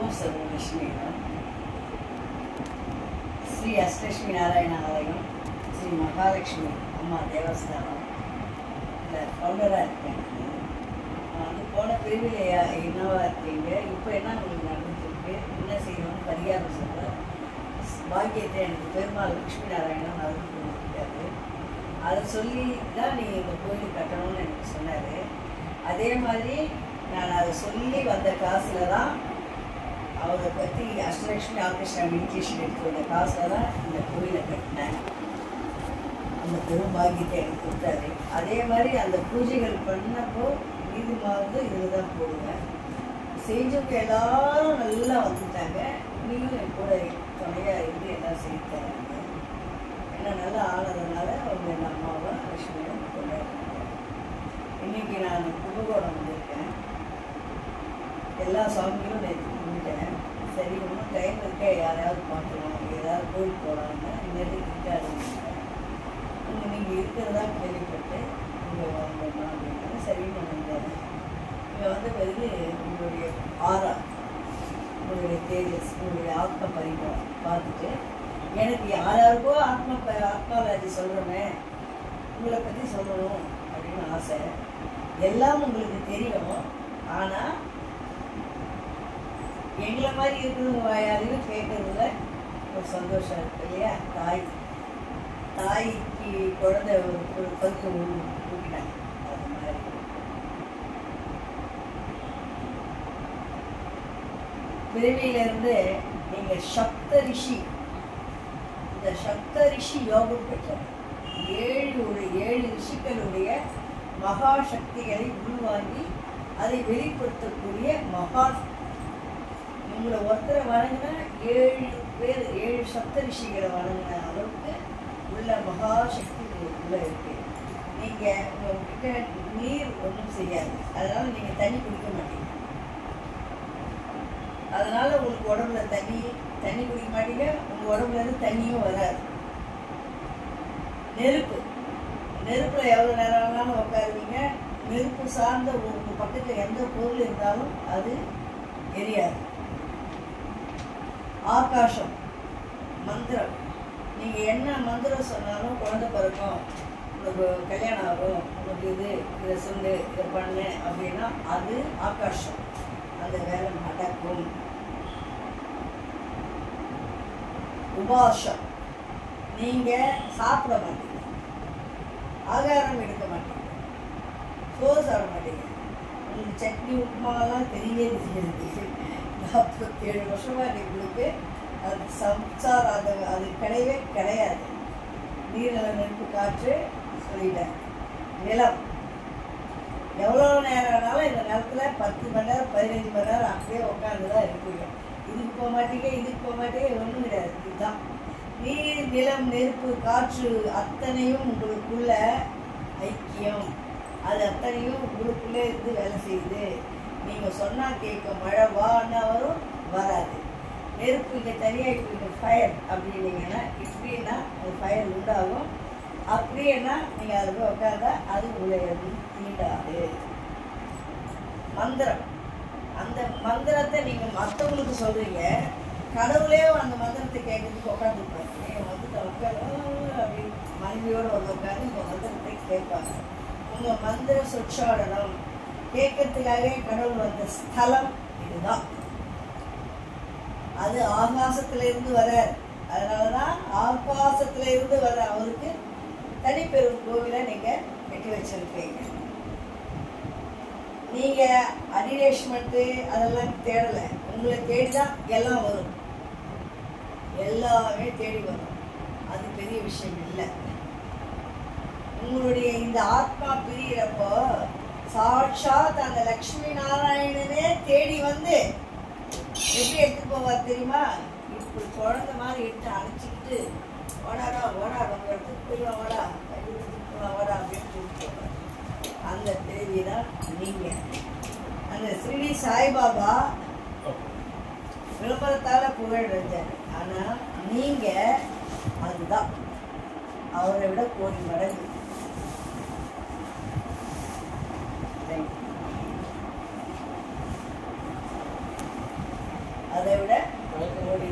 ஓம் சர்வலட்சுமி ஸ்ரீ அஷ்டலட்சுமி நாராயண ஆலயம், ஸ்ரீ மகாலட்சுமி அம்மா தேவஸ்தானம் இதில் ஃபவுண்டராக இருக்கேன். நான் வந்து போன பிரிவிலையா என்னவா இருக்கீங்க, இப்போ என்ன உங்களுக்கு நடந்துருக்கு, என்ன செய்யணும்னு பரிகாரம் சொல்ல பாக்கியத்தை எனக்கு பெருமாள் லட்சுமி நாராயணன் அருள் கொடுத்துருக்காரு. அதை சொல்லி தான் நீங்கள் இந்த கோயில் கட்டணும்னு எனக்கு சொன்னார். அதே மாதிரி நான் அதை சொல்லி வந்த காசில் தான் அவரை பற்றி அஷ்டலட்சுமி ஆர்கெஸ்ட்ரா மெடிடேஷன் எடுத்து வந்த காசில் தான் இந்த கோயிலை கட்டினேன். அந்த பெரும் பாக்கியத்தை எனக்கு கொடுத்தாரு. அதே மாதிரி அந்த பூஜைகள் பண்ணப்போ மீது மாவு இதில் தான் போடுவேன். செஞ்சவங்க எல்லாரும் நல்லா வந்துட்டாங்க. நீங்களும் என் கூட துணையாக இருந்து எல்லாம் செய்து தராங்க. என்ன நல்லா ஆனதுனால அவங்க என் அம்மாவை லட்சுமியை கொண்டாடுறாங்க. இன்றைக்கி நான் கும்பகோணம் வந்திருக்கேன். எல்லா சாமிகளும் நேற்று கும்பிட்டேன். சரி ஒன்றும் டைம் இருக்க யாரையாவது பார்க்கணும், ஏதாவது கோயில் போகலான்னு இன்றைக்கி இருக்காதுங்க. நீங்கள் இருக்கிறதா கேள்விப்பட்டு இங்கே வாங்கணும் அப்படின்னா சரின்னு வந்தேன். இங்கே வந்த பிறகு உங்களுடைய ஆரா, உங்களுடைய தேஜஸ், உங்களுடைய ஆத்ம பரிமாணம் பார்த்துட்டு எனக்கு யாராருக்கோ ஆத்மாவதி சொல்கிறோமே, உங்களை பற்றி சொல்லணும் அப்படின்னு ஆசை. எல்லாம் உங்களுக்கு தெரியும். ஆனால் எங்களை மாதிரி இருக்கிறவங்க வாயாலையும் கேட்கறதுல ஒரு சந்தோஷம் இருக்கு இல்லையா? தாய்க்கு குழந்தை ஒரு பருப்பு ஊட்டினாங்க. அது மாதிரி பிறவியிலிருந்து நீங்கள் சப்த ரிஷி, இந்த சப்த ரிஷி யோகம் பெற்றவர். 7 ரிஷிகளுடைய மகா சக்திகளை உள்வாங்கி அதை வெளிப்படுத்தக்கூடிய மகா, உங்களை ஒருத்தரை வணங்கினா 7 சப்த ரிஷிகளை வணங்கின அளவுக்கு உள்ள மகா சக்தி உங்களுக்குள்ள இருக்கு. நீங்கள் உங்ககிட்ட நீர் ஒன்றும் செய்யாது, அதனால நீங்கள் தண்ணி குடிக்க மாட்டீங்க. அதனால உங்களுக்கு உடம்புல தண்ணி குடிக்க மாட்டீங்க. உங்கள் உடம்புல இருந்து தண்ணியும் வராது. நெருப்புல எவ்வளோ நேரம் வேணாலும் உட்காருவீங்க. நெருப்பு சார்ந்த உங்கள் பக்கத்தில் எந்த பொருள் இருந்தாலும் அது எரியாது. ஆகாசம் மந்திரம், நீங்கள் என்ன மந்திரம் சொன்னாலும் குழந்தை பிறக்கும், உங்களுக்கு கல்யாணம் ஆகும், உங்களுக்கு இதை சொல்லு, இதை பண்ணு அப்படின்னா அது ஆகாசம், அந்த வேலை நடக்கும். உபாசம், நீங்கள் சாப்பிட மாட்டீங்க, ஆகாரம் எடுக்க மாட்டீங்க, சோறு சாப்பிட மாட்டீங்க. உங்களுக்கு சட்னி உப்புமாலாம் தெரியவே தெரியாது. 47 வருஷமாக உங்களுக்கு அது சம்சாரம், அது கிடையவே கிடையாது. நீரில் நெருப்பு, காற்று சொல்லிட்டேன். நிலம், எவ்வளோ நேரம் ஆனாலும் இந்த நிலத்தில் 10 மணி நேரம் 15 மணி நேரம் அப்படியே உட்காந்து தான் இருப்பீங்க. இதுக்கு போக மாட்டீங்க, ஒன்றும் கிடையாது. இதுதான் நீர், நிலம், நெருப்பு, காற்று அத்தனையும் உங்களுக்குள்ள ஐக்கியம். அது அத்தனையும் உங்களுக்குள்ளே இருந்து வேலை செய்யுது. நீங்கள் சொன்னால் கேட்கும். மழை வான்னா வரும், வராது. நெருப்பு இங்கே தனியாக இப்போ ஃபயர் அப்படின்னீங்கன்னா இப்படின்னா அது ஃபயர் உண்டாகும். அப்படின்னா நீங்கள் அது போய் உட்காந்தா அது உங்களை தீண்டாது. மந்திரம், அந்த மந்திரத்தை நீங்கள் மற்றவங்களுக்கு சொல்கிறீங்க, கடவுளே அந்த மந்திரத்தை கேட்கறதுக்கு உட்காந்துருப்பாங்க. வந்துட்டு உட்காந்து அப்படி மனைவியோடு வந்து உட்காந்து உங்கள் மந்திரத்தை கேட்பாங்க. உங்கள் மந்திர சொச்சாடனம் கேட்கறதுக்காக கடவுள் வந்த ஸ்தலம் இதுதான். அது ஆகாசத்திலிருந்து வர, அதனாலதான் ஆகாசத்திலிருந்து வர அவருக்கு தனிப்பெரும் கோவிலை நீங்க கட்டி வச்சிருக்கீங்க. நீங்க அட்வர்டைஸ்மெண்ட் அதெல்லாம் தேடல, உங்களை தேடிதான் எல்லாம் வரும். எல்லாமே தேடி வரும். அது பெரிய விஷயம் இல்லை. உங்களுடைய இந்த ஆத்மா பிரியறப்போ சாட்சாத் அந்த லக்ஷ்மி நாராயணனே தேடி வந்து எப்படி எடுத்து போவார் தெரியுமா? இப்படி குழந்தை மாதிரி எடுத்து அழைச்சிக்கிட்டு ஓடாடா உங்க இடத்துக்கு போயிடுவா, ஓடா அப்படின்னு கூப்பிட்டு போவார். அந்த தேவி தான் நீங்க. அந்த ஸ்ரீ சாய்பாபா விளம்பரத்தால புகழ்ந்தார். ஆனா நீங்க அதுதான் அவரை விட கோடி மடங்கு. அதை விட ஓடி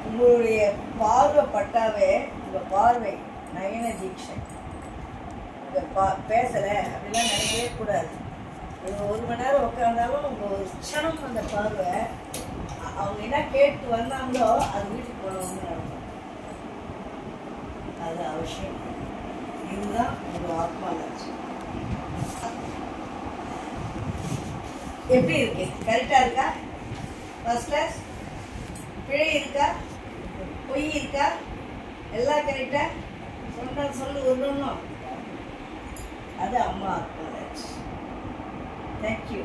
உங்களுடைய பார்வை பட்டாவே உங்கள் பார்வை நயன தீட்சை. பேசலை அப்படிலாம் நினைக்கவே கூடாது. ஒரு மணி நேரம் உட்காந்தாலும் உங்கள் ஒரு க்ஷணம் அந்த பார்வை அவங்க என்ன கேட்டு வந்தாங்களோ அது வீட்டுக்கு போனவங்க நடக்கும். அது அவசியம். இதுதான் உங்கள் ஆத்மா லட்சியம். எப்படி இருக்கு? கரெக்டாக இருக்கா? First class? பிழை இருக்கா? பொய் இருக்கா? எல்லாம் கரெக்டா? சொன்னால் சொல்லு ஒன்றும். அது அம்மா ஆத்மா லட்சியம். தேங்க்யூ.